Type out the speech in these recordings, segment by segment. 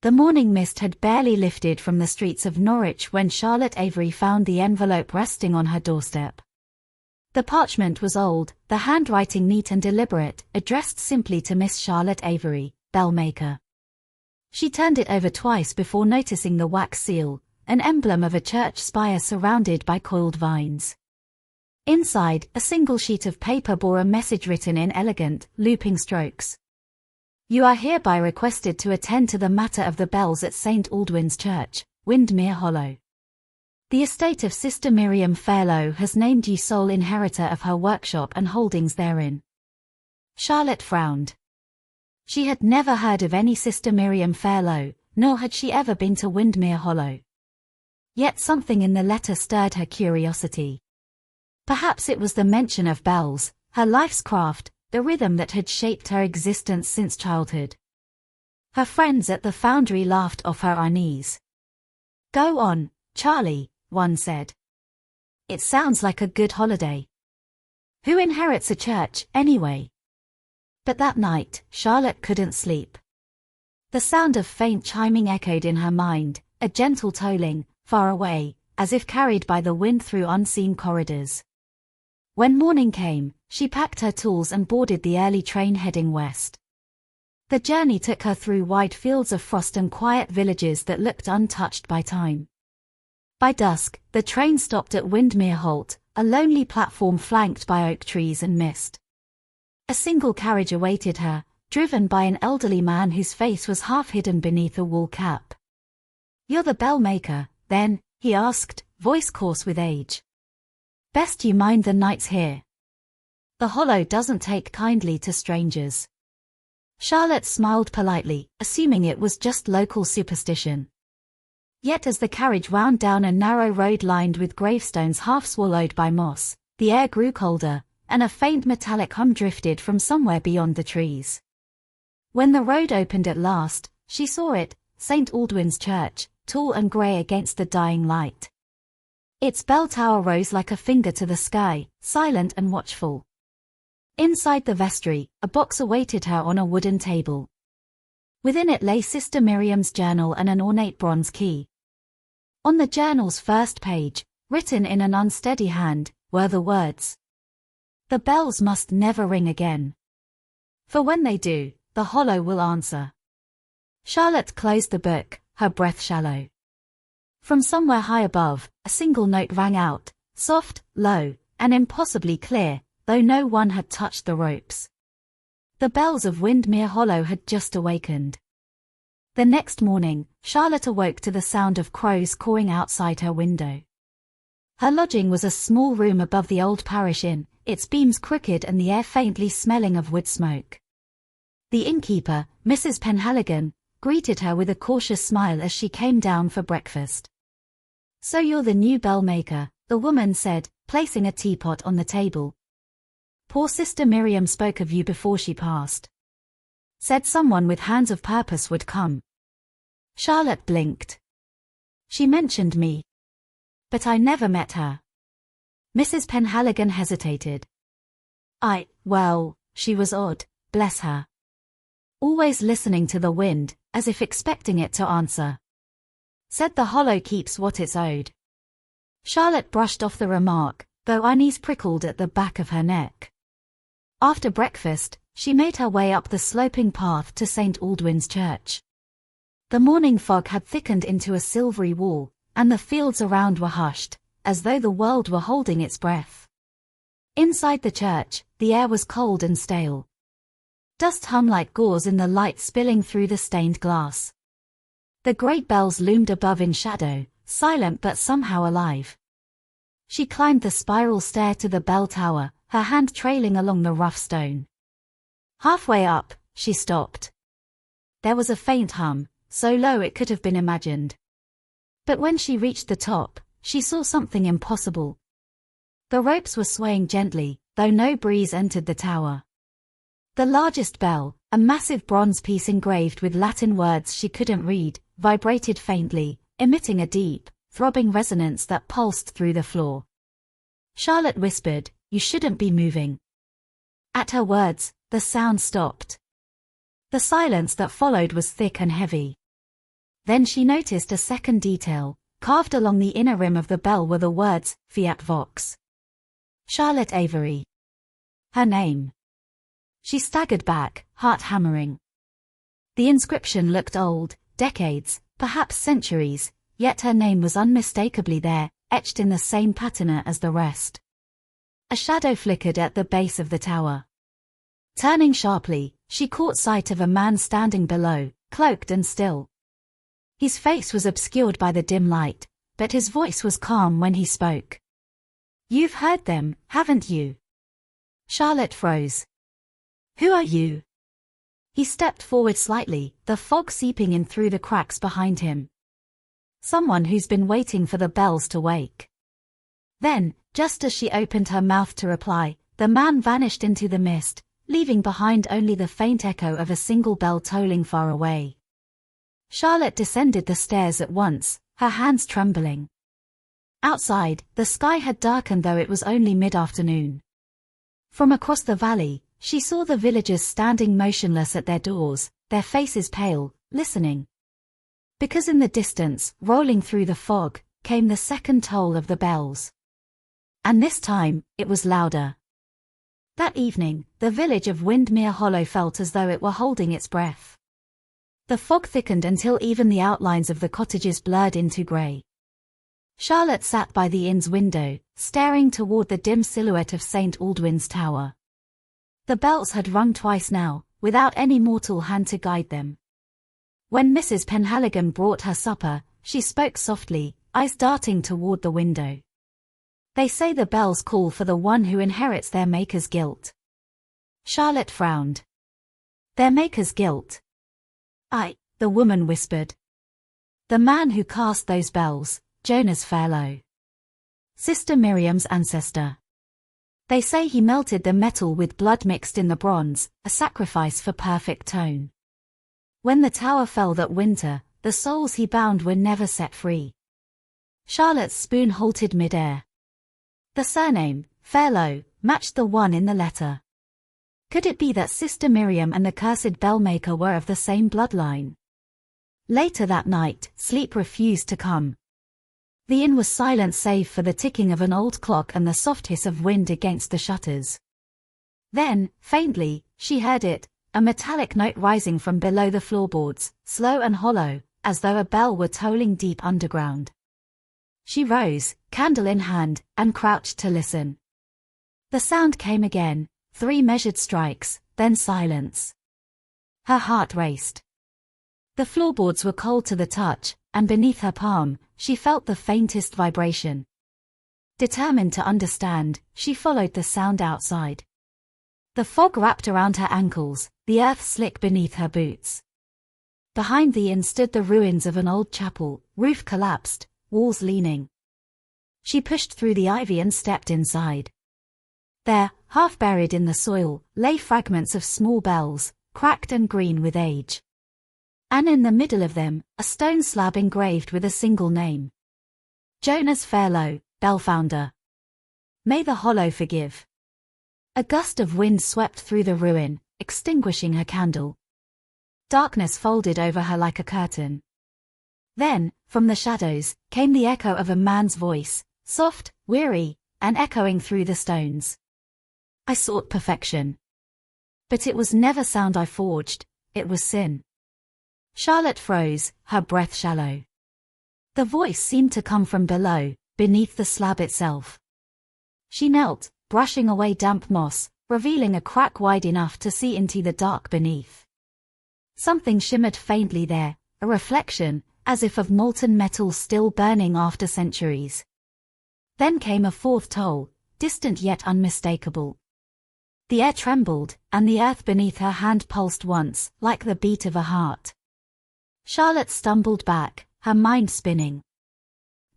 The morning mist had barely lifted from the streets of Norwich when Charlotte Avery found the envelope resting on her doorstep. The parchment was old, the handwriting neat and deliberate, addressed simply to Miss Charlotte Avery, bellmaker. She turned it over twice before noticing the wax seal, an emblem of a church spire surrounded by coiled vines. Inside, a single sheet of paper bore a message written in elegant, looping strokes. You are hereby requested to attend to the matter of the bells at St. Aldwyn's Church, Windmere Hollow. The estate of Sister Miriam Fairlow has named you sole inheritor of her workshop and holdings therein. Charlotte frowned. She had never heard of any Sister Miriam Fairlow, nor had she ever been to Windmere Hollow. Yet something in the letter stirred her curiosity. Perhaps it was the mention of bells, her life's craft, the rhythm that had shaped her existence since childhood. Her friends at the foundry laughed off her unease. Go on, Charlie, one said. It sounds like a good holiday. Who inherits a church, anyway? But that night, Charlotte couldn't sleep. The sound of faint chiming echoed in her mind, a gentle tolling, far away, as if carried by the wind through unseen corridors. When morning came, she packed her tools and boarded the early train heading west. The journey took her through wide fields of frost and quiet villages that looked untouched by time. By dusk, the train stopped at Windmere Halt, a lonely platform flanked by oak trees and mist. A single carriage awaited her, driven by an elderly man whose face was half hidden beneath a wool cap. You're the bellmaker, then? He asked, voice coarse with age. Best you mind the nights here. The Hollow doesn't take kindly to strangers. Charlotte smiled politely, assuming it was just local superstition. Yet as the carriage wound down a narrow road lined with gravestones half swallowed by moss, the air grew colder, and a faint metallic hum drifted from somewhere beyond the trees. When the road opened at last, she saw it, St. Aldwyn's Church, tall and grey against the dying light. Its bell tower rose like a finger to the sky, silent and watchful. Inside the vestry, a box awaited her on a wooden table. Within it lay Sister Miriam's journal and an ornate bronze key. On the journal's first page, written in an unsteady hand, were the words, "The bells must never ring again. For when they do, the Hollow will answer." Charlotte closed the book, her breath shallow. From somewhere high above, a single note rang out, soft, low, and impossibly clear, though no one had touched the ropes. The bells of Windmere Hollow had just awakened. The next morning, Charlotte awoke to the sound of crows cawing outside her window. Her lodging was a small room above the old parish inn, its beams crooked and the air faintly smelling of wood smoke. The innkeeper, Mrs. Penhaligon, greeted her with a cautious smile as she came down for breakfast. "So you're the new bellmaker," the woman said, placing a teapot on the table. "Poor Sister Miriam spoke of you before she passed. Said someone with hands of purpose would come." Charlotte blinked. "She mentioned me. But I never met her." Mrs. Penhaligon hesitated. Well, she was odd, bless her. Always listening to the wind, as if expecting it to answer. Said the Hollow keeps what it's owed." Charlotte brushed off the remark, though unease prickled at the back of her neck. After breakfast, she made her way up the sloping path to St. Aldwyn's Church. The morning fog had thickened into a silvery wall, and the fields around were hushed, as though the world were holding its breath. Inside the church, the air was cold and stale. Dust hung like gauze in the light spilling through the stained glass. The great bells loomed above in shadow, silent but somehow alive. She climbed the spiral stair to the bell tower, her hand trailing along the rough stone. Halfway up, she stopped. There was a faint hum, so low it could have been imagined. But when she reached the top, she saw something impossible. The ropes were swaying gently, though no breeze entered the tower. The largest bell, a massive bronze piece engraved with Latin words she couldn't read, vibrated faintly, emitting a deep, throbbing resonance that pulsed through the floor. Charlotte whispered, "You shouldn't be moving." At her words, the sound stopped. The silence that followed was thick and heavy. Then she noticed a second detail. Carved along the inner rim of the bell were the words, Fiat Vox. Charlotte Avery. Her name. She staggered back, heart hammering. The inscription looked old, decades, perhaps centuries, yet her name was unmistakably there, etched in the same patina as the rest. A shadow flickered at the base of the tower. Turning sharply, she caught sight of a man standing below, cloaked and still. His face was obscured by the dim light, but his voice was calm when he spoke. "You've heard them, haven't you?" Charlotte froze. "Who are you?" He stepped forward slightly, the fog seeping in through the cracks behind him. "Someone who's been waiting for the bells to wake." Then, just as she opened her mouth to reply, the man vanished into the mist, leaving behind only the faint echo of a single bell tolling far away. Charlotte descended the stairs at once, her hands trembling. Outside, the sky had darkened though it was only mid-afternoon. From across the valley, she saw the villagers standing motionless at their doors, their faces pale, listening. Because in the distance, rolling through the fog, came the second toll of the bells. And this time, it was louder. That evening, the village of Windmere Hollow felt as though it were holding its breath. The fog thickened until even the outlines of the cottages blurred into grey. Charlotte sat by the inn's window, staring toward the dim silhouette of St. Aldwyn's tower. The bells had rung twice now, without any mortal hand to guide them. When Mrs. Penhaligon brought her supper, she spoke softly, eyes darting toward the window. "They say the bells call for the one who inherits their maker's guilt." Charlotte frowned. "Their maker's guilt?" The woman whispered. "The man who cast those bells, Jonas Fairlow. Sister Miriam's ancestor. They say he melted the metal with blood mixed in the bronze, a sacrifice for perfect tone. When the tower fell that winter, the souls he bound were never set free." Charlotte's spoon halted mid-air. The surname, Fairlow, matched the one in the letter. Could it be that Sister Miriam and the cursed bellmaker were of the same bloodline? Later that night, sleep refused to come. The inn was silent save for the ticking of an old clock and the soft hiss of wind against the shutters. Then, faintly, she heard it, a metallic note rising from below the floorboards, slow and hollow, as though a bell were tolling deep underground. She rose, candle in hand, and crouched to listen. The sound came again, 3 measured strikes, then silence. Her heart raced. The floorboards were cold to the touch, and beneath her palm, she felt the faintest vibration. Determined to understand, she followed the sound outside. The fog wrapped around her ankles, the earth slick beneath her boots. Behind the inn stood the ruins of an old chapel, roof collapsed, walls leaning. She pushed through the ivy and stepped inside. There, half buried in the soil, lay fragments of small bells, cracked and green with age. And in the middle of them, a stone slab engraved with a single name. Jonas Fairlow, bell founder. May the hollow forgive. A gust of wind swept through the ruin, extinguishing her candle. Darkness folded over her like a curtain. Then, from the shadows, came the echo of a man's voice, soft, weary, and echoing through the stones. "I sought perfection. But it was never sound I forged, it was sin." Charlotte froze, her breath shallow. The voice seemed to come from below, beneath the slab itself. She knelt, brushing away damp moss, revealing a crack wide enough to see into the dark beneath. Something shimmered faintly there, a reflection, as if of molten metal still burning after centuries. Then came a fourth toll, distant yet unmistakable. The air trembled, and the earth beneath her hand pulsed once, like the beat of a heart. Charlotte stumbled back, her mind spinning.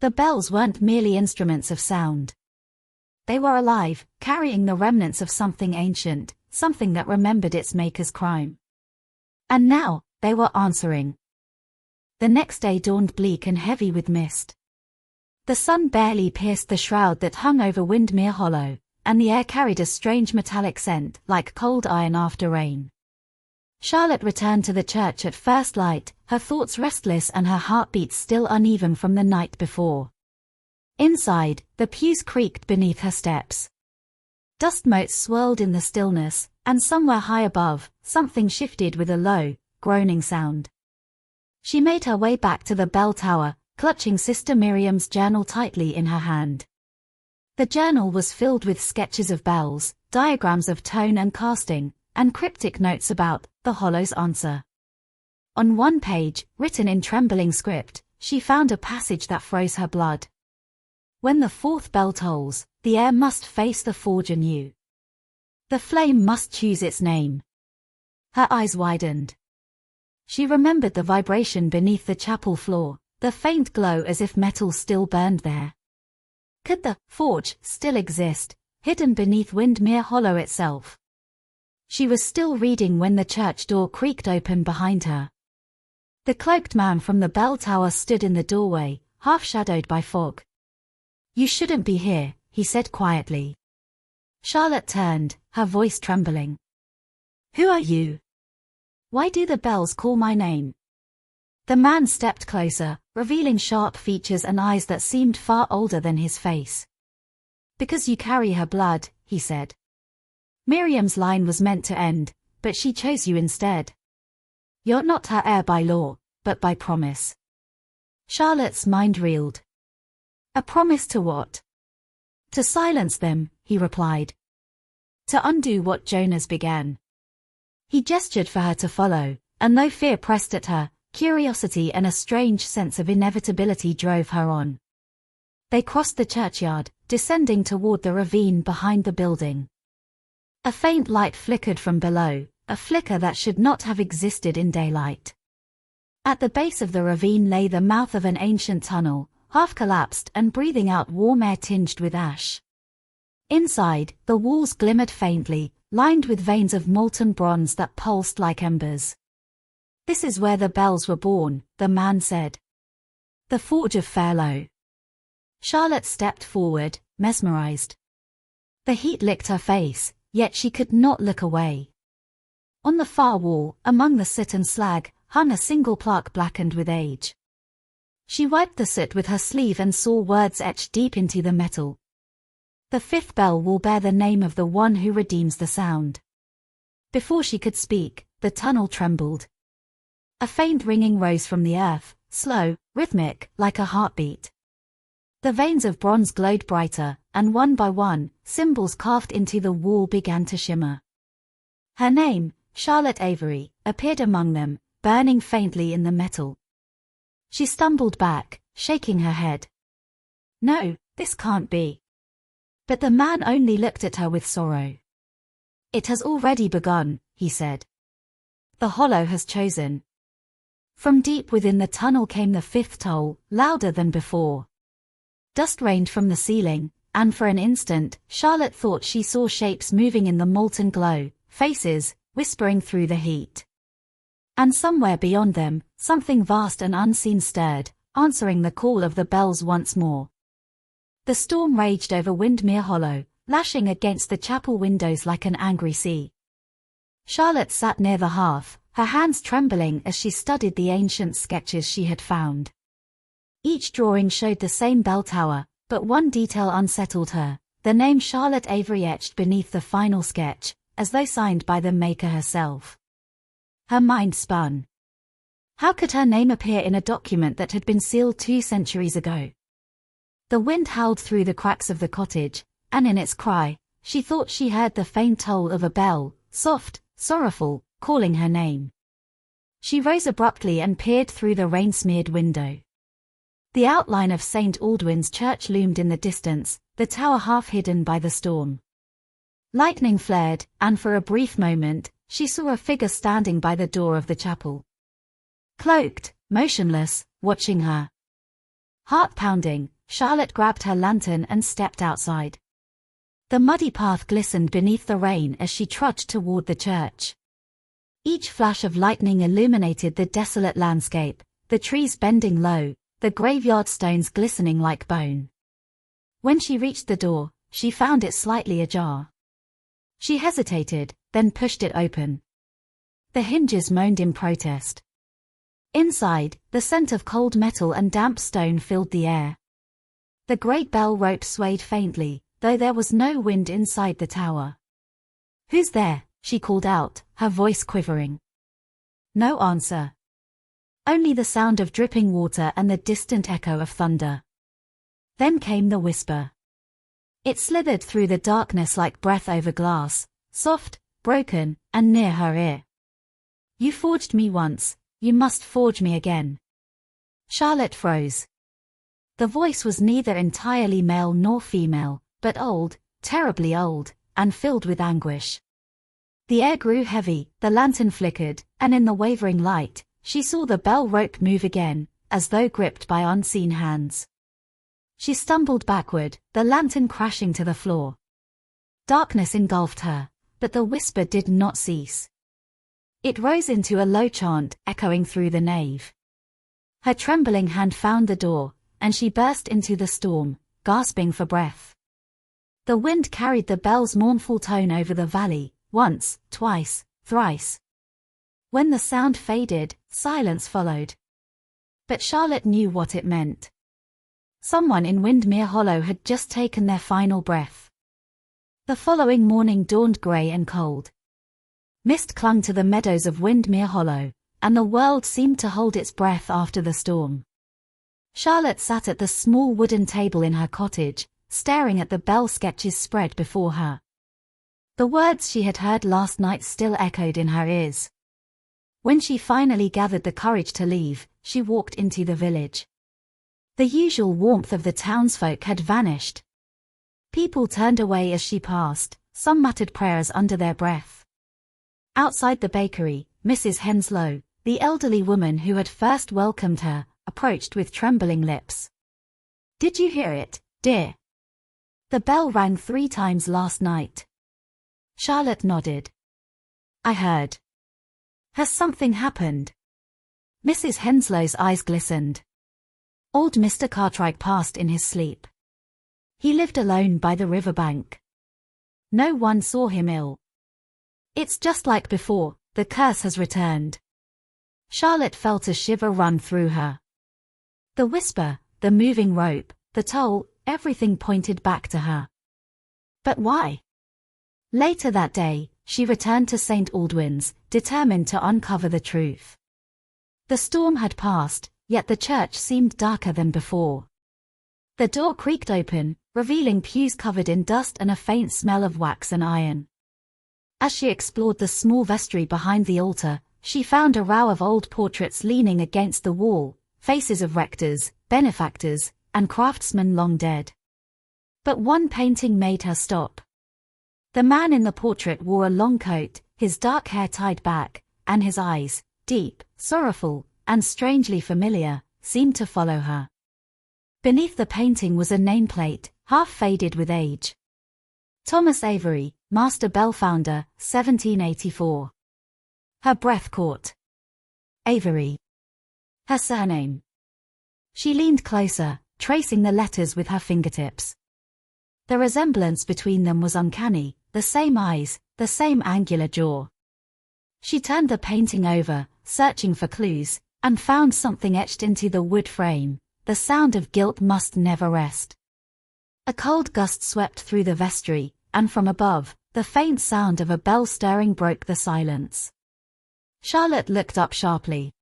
The bells weren't merely instruments of sound. They were alive, carrying the remnants of something ancient, something that remembered its maker's crime. And now, they were answering. The next day dawned bleak and heavy with mist. The sun barely pierced the shroud that hung over Windmere Hollow, and the air carried a strange metallic scent, like cold iron after rain. Charlotte returned to the church at first light, her thoughts restless and her heartbeat still uneven from the night before. Inside, the pews creaked beneath her steps. Dust motes swirled in the stillness, and somewhere high above, something shifted with a low, groaning sound. She made her way back to the bell tower, clutching Sister Miriam's journal tightly in her hand. The journal was filled with sketches of bells, diagrams of tone and casting, and cryptic notes about the hollow's answer. On one page, written in trembling script, she found a passage that froze her blood. When the fourth bell tolls, the air must face the forge anew. The flame must choose its name. Her eyes widened. She remembered the vibration beneath the chapel floor, the faint glow as if metal still burned there. Could the forge still exist, hidden beneath Windmere Hollow itself? She was still reading when the church door creaked open behind her. The cloaked man from the bell tower stood in the doorway, half-shadowed by fog. "You shouldn't be here," he said quietly. Charlotte turned, her voice trembling. "Who are you? Why do the bells call my name?" The man stepped closer, revealing sharp features and eyes that seemed far older than his face. "Because you carry her blood," he said. Miriam's line was meant to end, but she chose you instead. "You're not her heir by law, but by promise." Charlotte's mind reeled. "A promise to what?" "To silence them," he replied. "To undo what Jonas began." He gestured for her to follow, and though fear pressed at her, curiosity and a strange sense of inevitability drove her on. They crossed the churchyard, descending toward the ravine behind the building. A faint light flickered from below, a flicker that should not have existed in daylight. At the base of the ravine lay the mouth of an ancient tunnel, half collapsed and breathing out warm air tinged with ash. Inside, the walls glimmered faintly, lined with veins of molten bronze that pulsed like embers. "This is where the bells were born," the man said. "The forge of Fairlow." Charlotte stepped forward, mesmerized. The heat licked her face, yet she could not look away. On the far wall, among the soot and slag, hung a single plaque blackened with age. She wiped the soot with her sleeve and saw words etched deep into the metal. "The fifth bell will bear the name of the one who redeems the sound." Before she could speak, the tunnel trembled. A faint ringing rose from the earth, slow, rhythmic, like a heartbeat. The veins of bronze glowed brighter, and one by one, symbols carved into the wall began to shimmer. Her name, Charlotte Avery, appeared among them, burning faintly in the metal. She stumbled back, shaking her head. "No, this can't be." But the man only looked at her with sorrow. "It has already begun," he said. "The hollow has chosen." From deep within the tunnel came the fifth toll, louder than before. Dust rained from the ceiling, and for an instant, Charlotte thought she saw shapes moving in the molten glow, faces, whispering through the heat. And somewhere beyond them, something vast and unseen stirred, answering the call of the bells once more. The storm raged over Windmere Hollow, lashing against the chapel windows like an angry sea. Charlotte sat near the hearth, her hands trembling as she studied the ancient sketches she had found. Each drawing showed the same bell tower, but one detail unsettled her, the name Charlotte Avery etched beneath the final sketch, as though signed by the maker herself. Her mind spun. How could her name appear in a document that had been sealed 2 centuries ago? The wind howled through the cracks of the cottage, and in its cry, she thought she heard the faint toll of a bell, soft, sorrowful, calling her name. She rose abruptly and peered through the rain-smeared window. The outline of St. Aldwyn's church loomed in the distance, the tower half hidden by the storm. Lightning flared, and for a brief moment, she saw a figure standing by the door of the chapel. Cloaked, motionless, watching her. Heart pounding, Charlotte grabbed her lantern and stepped outside. The muddy path glistened beneath the rain as she trudged toward the church. Each flash of lightning illuminated the desolate landscape, the trees bending low, the graveyard stones glistening like bone. When she reached the door, she found it slightly ajar. She hesitated, then pushed it open. The hinges moaned in protest. Inside, the scent of cold metal and damp stone filled the air. The great bell rope swayed faintly, though there was no wind inside the tower. "Who's there?" she called out, her voice quivering. No answer. Only the sound of dripping water and the distant echo of thunder. Then came the whisper. It slithered through the darkness like breath over glass, soft, broken, and near her ear. "You forged me once, you must forge me again." Charlotte froze. The voice was neither entirely male nor female, but old, terribly old, and filled with anguish. The air grew heavy, the lantern flickered, and in the wavering light, she saw the bell rope move again, as though gripped by unseen hands. She stumbled backward, the lantern crashing to the floor. Darkness engulfed her, but the whisper did not cease. It rose into a low chant, echoing through the nave. Her trembling hand found the door, and she burst into the storm, gasping for breath. The wind carried the bell's mournful tone over the valley, once, twice, thrice. When the sound faded, silence followed. But Charlotte knew what it meant. Someone in Windmere Hollow had just taken their final breath. The following morning dawned grey and cold. Mist clung to the meadows of Windmere Hollow, and the world seemed to hold its breath after the storm. Charlotte sat at the small wooden table in her cottage, staring at the bell sketches spread before her. The words she had heard last night still echoed in her ears. When she finally gathered the courage to leave, she walked into the village. The usual warmth of the townsfolk had vanished. People turned away as she passed, some muttered prayers under their breath. Outside the bakery, Mrs. Henslow, the elderly woman who had first welcomed her, approached with trembling lips. "Did you hear it, dear? The bell rang 3 times last night." Charlotte nodded. "I heard. Has something happened?" Mrs. Henslow's eyes glistened. Old Mr. Cartwright passed in his sleep. He lived alone by the riverbank. No one saw him ill. "It's just like before, the curse has returned." Charlotte felt a shiver run through her. The whisper, the moving rope, the toll, everything pointed back to her. But why? Later that day, she returned to St. Aldwyn's, determined to uncover the truth. The storm had passed, yet the church seemed darker than before. The door creaked open, revealing pews covered in dust and a faint smell of wax and iron. As she explored the small vestry behind the altar, she found a row of old portraits leaning against the wall, faces of rectors, benefactors, and craftsmen long dead. But one painting made her stop. The man in the portrait wore a long coat, his dark hair tied back, and his eyes, deep, sorrowful, and strangely familiar, seemed to follow her. Beneath the painting was a nameplate, half faded with age. Thomas Avery, Master Bell Founder, 1784. Her breath caught. Avery. Her surname. She leaned closer, tracing the letters with her fingertips. The resemblance between them was uncanny, the same eyes, the same angular jaw. She turned the painting over, searching for clues, and found something etched into the wood frame. The sound of guilt must never rest. A cold gust swept through the vestry, and from above, the faint sound of a bell stirring broke the silence. Charlotte looked up sharply.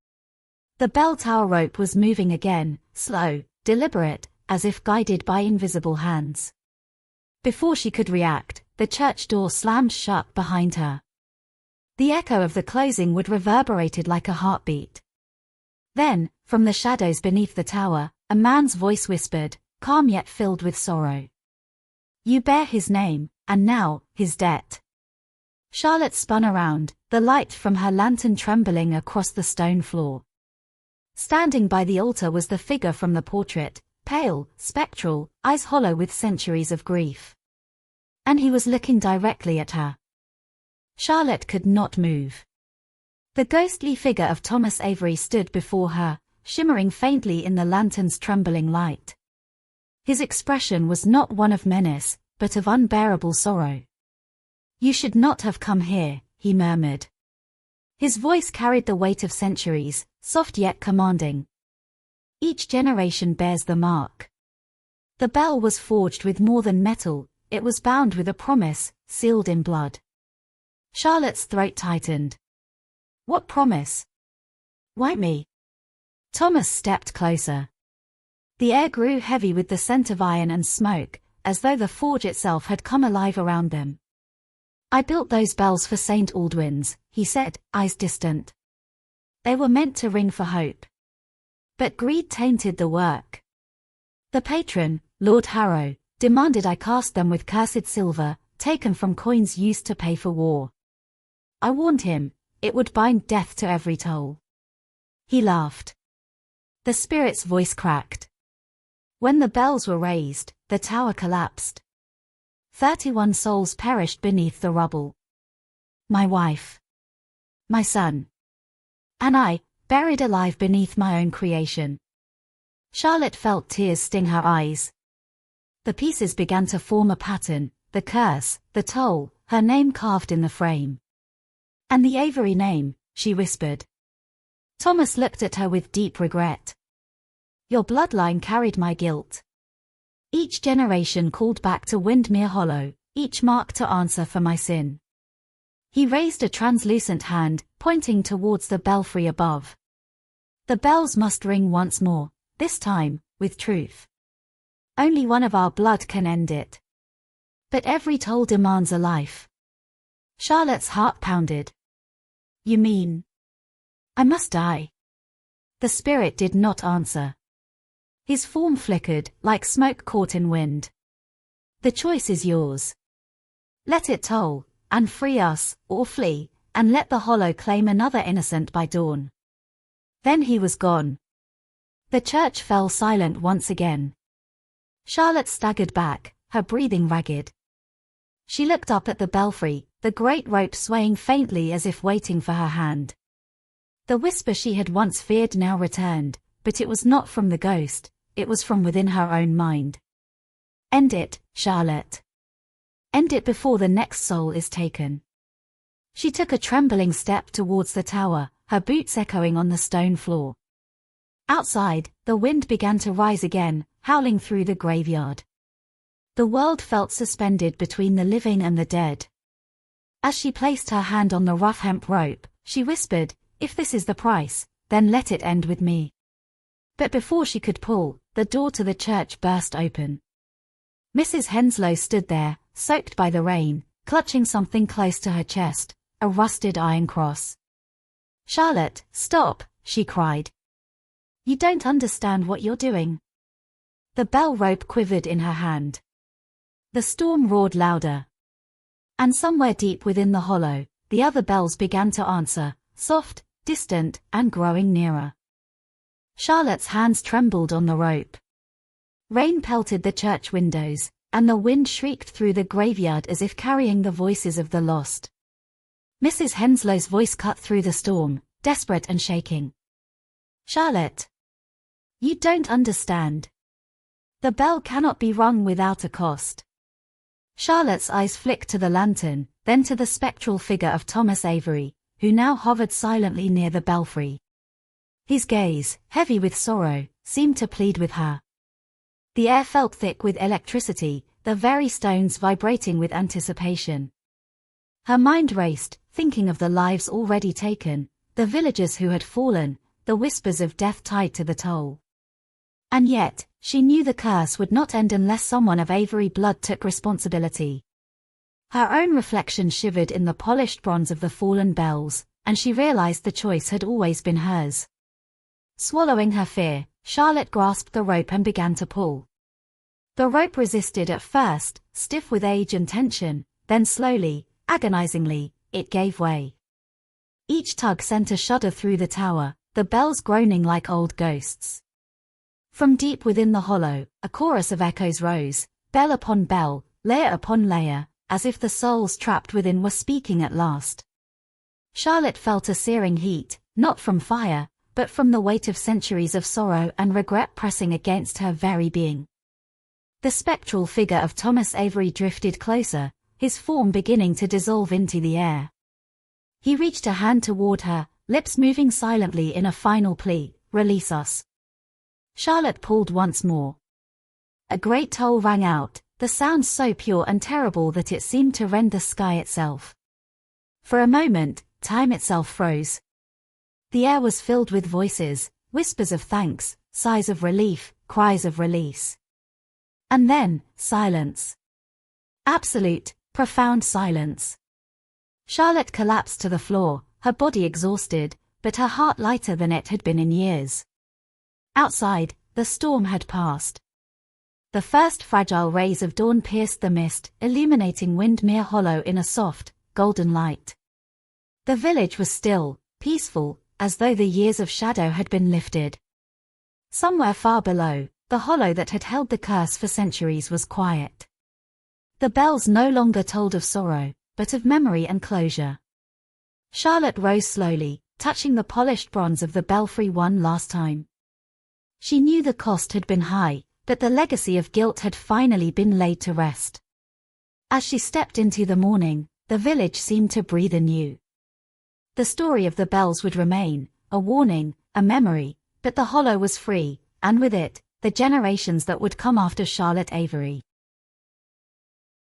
The bell tower rope was moving again, slow, deliberate, as if guided by invisible hands. Before she could react, the church door slammed shut behind her. The echo of the closing would reverberated like a heartbeat. Then, from the shadows beneath the tower, a man's voice whispered, calm yet filled with sorrow. "You bear his name, and now, his debt." Charlotte spun around, the light from her lantern trembling across the stone floor. Standing by the altar was the figure from the portrait, pale, spectral, eyes hollow with centuries of grief. And he was looking directly at her. Charlotte could not move. The ghostly figure of Thomas Avery stood before her, shimmering faintly in the lantern's trembling light. His expression was not one of menace, but of unbearable sorrow. "You should not have come here," he murmured. His voice carried the weight of centuries, soft yet commanding. Each generation bears the mark. The bell was forged with more than metal, it was bound with a promise, sealed in blood. Charlotte's throat tightened. What promise? Why me? Thomas stepped closer. The air grew heavy with the scent of iron and smoke, as though the forge itself had come alive around them. I built those bells for St. Aldwyn's, he said, eyes distant. They were meant to ring for hope. But greed tainted the work. The patron, Lord Harrow, demanded I cast them with cursed silver, taken from coins used to pay for war. I warned him, it would bind death to every toll. He laughed. The spirit's voice cracked. When the bells were raised, the tower collapsed. 31 souls perished beneath the rubble. My wife. My son. And I, buried alive beneath my own creation. Charlotte felt tears sting her eyes. The pieces began to form a pattern, the curse, the toll, her name carved in the frame. And the Avery name, she whispered. Thomas looked at her with deep regret. Your bloodline carried my guilt. Each generation called back to Windmere Hollow, each mark to answer for my sin. He raised a translucent hand, pointing towards the belfry above. The bells must ring once more, this time, with truth. Only one of our blood can end it. But every toll demands a life. Charlotte's heart pounded. You mean? I must die. The spirit did not answer. His form flickered, like smoke caught in wind. The choice is yours. Let it toll, and free us, or flee, and let the hollow claim another innocent by dawn. Then he was gone. The church fell silent once again. Charlotte staggered back, her breathing ragged. She looked up at the belfry, the great rope swaying faintly as if waiting for her hand. The whisper she had once feared now returned, but it was not from the ghost, it was from within her own mind. End it, Charlotte. End it before the next soul is taken. She took a trembling step towards the tower, her boots echoing on the stone floor. Outside, the wind began to rise again, howling through the graveyard. The world felt suspended between the living and the dead. As she placed her hand on the rough hemp rope, she whispered, if this is the price, then let it end with me. But before she could pull, the door to the church burst open. Mrs. Henslow stood there, soaked by the rain, clutching something close to her chest, a rusted iron cross. Charlotte, stop, she cried. You don't understand what you're doing. The bell rope quivered in her hand. The storm roared louder. And somewhere deep within the hollow, the other bells began to answer, soft, distant, and growing nearer. Charlotte's hands trembled on the rope. Rain pelted the church windows, and the wind shrieked through the graveyard as if carrying the voices of the lost. Mrs. Henslow's voice cut through the storm, desperate and shaking. Charlotte. You don't understand. The bell cannot be rung without a cost. Charlotte's eyes flicked to the lantern, then to the spectral figure of Thomas Avery, who now hovered silently near the belfry. His gaze, heavy with sorrow, seemed to plead with her. The air felt thick with electricity, the very stones vibrating with anticipation. Her mind raced, thinking of the lives already taken, the villagers who had fallen, the whispers of death tied to the toll. And yet, she knew the curse would not end unless someone of Avery blood took responsibility. Her own reflection shivered in the polished bronze of the fallen bells, and she realized the choice had always been hers. Swallowing her fear, Charlotte grasped the rope and began to pull. The rope resisted at first, stiff with age and tension, then slowly, agonizingly, it gave way. Each tug sent a shudder through the tower, the bells groaning like old ghosts. From deep within the hollow, a chorus of echoes rose, bell upon bell, layer upon layer, as if the souls trapped within were speaking at last. Charlotte felt a searing heat, not from fire, but from the weight of centuries of sorrow and regret pressing against her very being. The spectral figure of Thomas Avery drifted closer, his form beginning to dissolve into the air. He reached a hand toward her, lips moving silently in a final plea, "Release us." Charlotte pulled once more. A great toll rang out, the sound so pure and terrible that it seemed to rend the sky itself. For a moment, time itself froze. The air was filled with voices, whispers of thanks, sighs of relief, cries of release. And then, silence. Absolute, profound silence. Charlotte collapsed to the floor, her body exhausted, but her heart lighter than it had been in years. Outside, the storm had passed. The first fragile rays of dawn pierced the mist, illuminating Windmere Hollow in a soft, golden light. The village was still, peaceful, as though the years of shadow had been lifted. Somewhere far below, the hollow that had held the curse for centuries was quiet. The bells no longer told of sorrow, but of memory and closure. Charlotte rose slowly, touching the polished bronze of the belfry one last time. She knew the cost had been high, but the legacy of guilt had finally been laid to rest. As she stepped into the morning, the village seemed to breathe anew. The story of the bells would remain, a warning, a memory, but the hollow was free, and with it, the generations that would come after Charlotte Avery.